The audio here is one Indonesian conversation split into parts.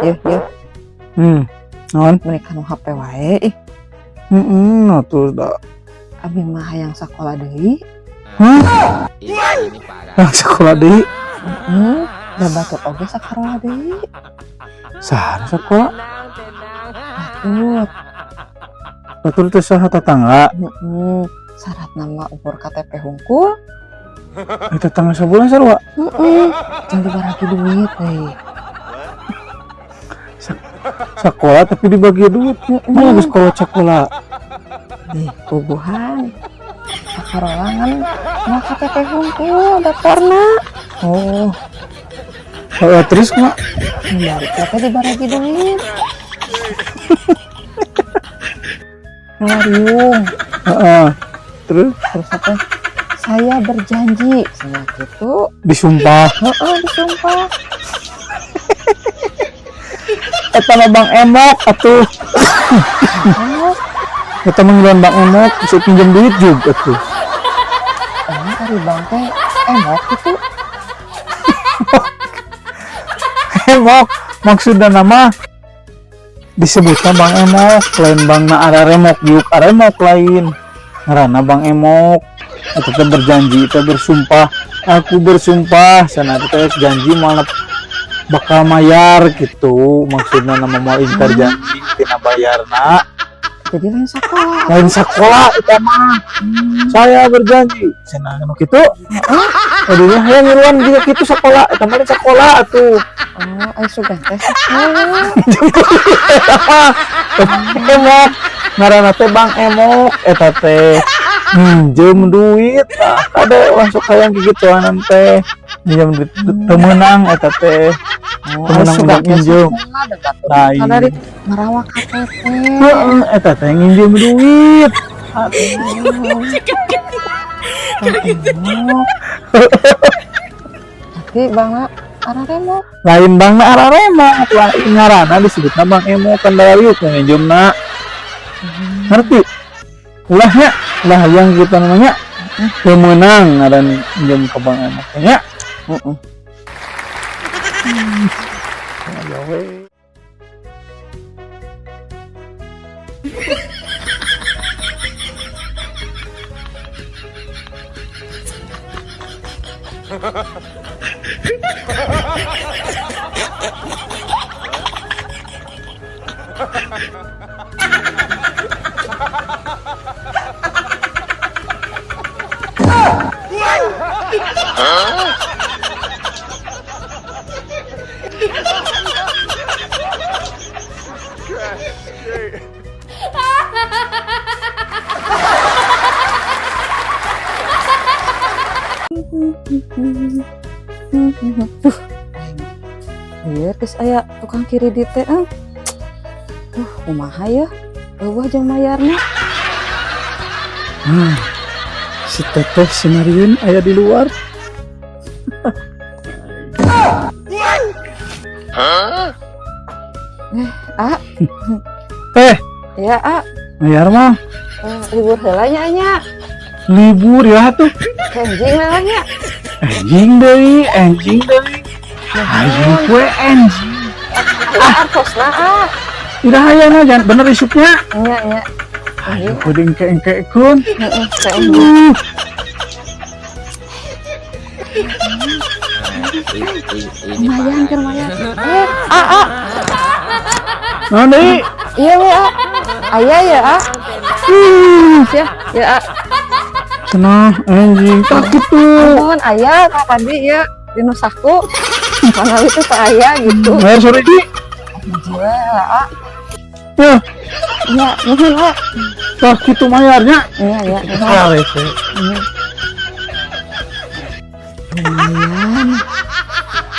ya. Non Mereka nu HP wae ih. Atuh da. Abi mah hayang sakola deui. Ini parah. Yang sekolah deui. Da batur oge sakola deui. Saha sekolah? Batur. Batur teh saha tetangga. Syarat nama umur KTP hungkul. Tetangga sabulan sarua. Jangan dibagi duit deh. Sekolah tapi dibagi duit. Mana geus sekolah sekolah. Deh, puguhan. Sakarolangan mau KTP hungkul daftarna. Oh. Terus mak Dari KTP dibagi duit. Ngariung. Terus Terus apa? Saya berjanji. Senang gitu. disumpah. Disumpah. Eta mah Bang Emok atuh. Eta manggilan Bang Emok bisa pinjam duit juga tuh. Emang dari bang teh emok gitu. Emok maksudnya nama disebutnya Bang Emok, lain Bang na Araremok, yuk Aremok lain. Ngaranna Bang Emok. Eta teh berjanji, teh bersumpah. Aku bersumpah, sana teh janji malah bakal mayar gitu. Maksudnya nama mau ingkar janji tina bayarna. Jadi lain sekolah. Lain sekolah eta mah. Saya berjanji. Cenah anu kitu. Aduh hayang ngiruan juga kitu sekolah, eta mah sekolah atuh. Oh, ay sugan teh sekolah. Emok. Ngaranna teh Bang Emok eta teh. Minjem duit. Ada masuk hayang kigituan teh. Minjem duit teu meunang eta teh. Menang udah minjem. Lain. Dari ngerawak KTP. Eta teh nginjem duit. Tapi bang Araremok. Lain Bang na Araremok, lain ngaranna disebutna Bang Emok kan dayuk nginjemna. Ngerti? Ulahnya, ulah yang kita namanya pemenang ngaran nginjem ke Bang Emok nya. Ya we. Iya, terus aya tukang kiri di teh. Kumaha ya? Eueuh jeung mayarna. Si teteh si Mariun aya di luar. Ya, Mayar mah libur heula nya nya. libur ya tuh. Kenjing heula nya. Anjing deui. Ayo kue anjing. Artosna Udah hayang aja bener isuknya. nya. Ayo kudu engke-engkekeun. Lumayan keur lumayan. Naon deui? Iya we aya ya ya Cenah anjing tak kitu. mohon aya ka tadi ya dinu saku. Mana itu teh aya gitu. Bayar sore di. Ya, Ya, mohon tak kitu mayarnya. Iya. Arese. Lumayan.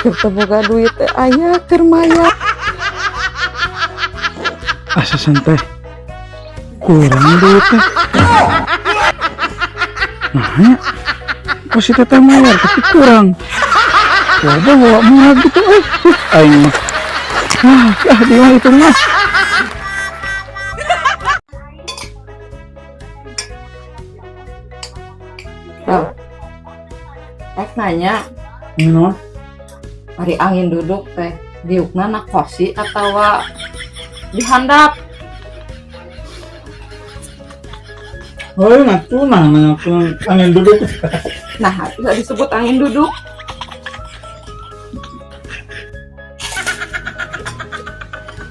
Keur boga duit teh aya keur mayar. Asa santai. Kurang duit teh. Nah, kok si teteh mayar tapi kurang. Coba bawa murah gitu aing. Di mah itu mah. Nanya, No. hari angin duduk teh diukna na kursi atau dihandap. Oh, ngaku angin duduk. Nah, bisa disebut angin duduk.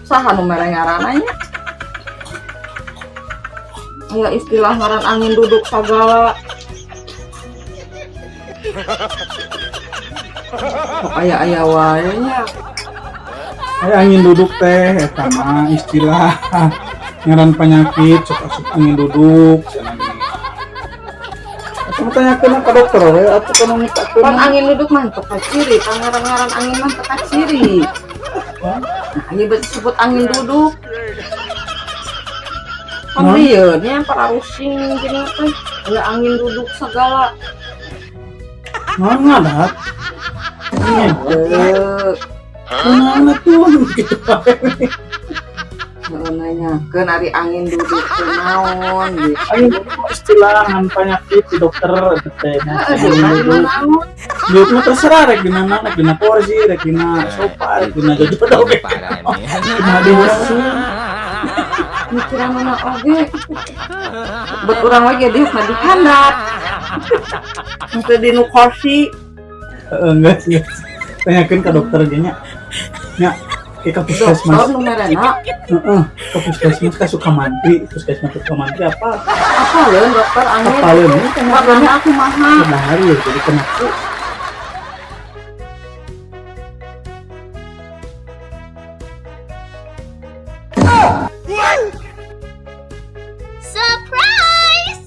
Saha nu mere ngarananya? Ya istilah ngaran angin duduk sagala. Kok aya wae nya. Angin duduk teh eta mah istilah ngaran penyakit sok angin duduk. Aku tanyakeun ka dokter we atuh kana ngitakeun. Pan angin duduk mah teu ciri, pangaran-ngaran angin mah teu ciri. Nah, ieu disebut angin duduk. Kan lieu nya para rusing gini teh aya angin duduk sagala. Naon ngadat? Kumaha tuh gitu bae. Nanyakeun ari angin duduk teh naon gitu. Angin duduk istilah ngan penyakit di dokter teh. Dia mah terserah rek dina mana, rek dina kursi, rek dina sofa, rek dina jadi pedok. Ini parah nih. Dina dewasa. Mikiran mana oge. Bet urang lagi diuk mah dihandap. Teu di nu kursi. Enggak sih. Tanyakeun ka dokter ge nya. Nya ke puskesmas. Dokter nu merena. Heeh, ke puskesmas ka Sukamantri, puskesmas Sukamantri apa? Apa leun dokter angin? Apa leun? Warnanya aku mahal. Nah, hari ya jadi kena. Surprise!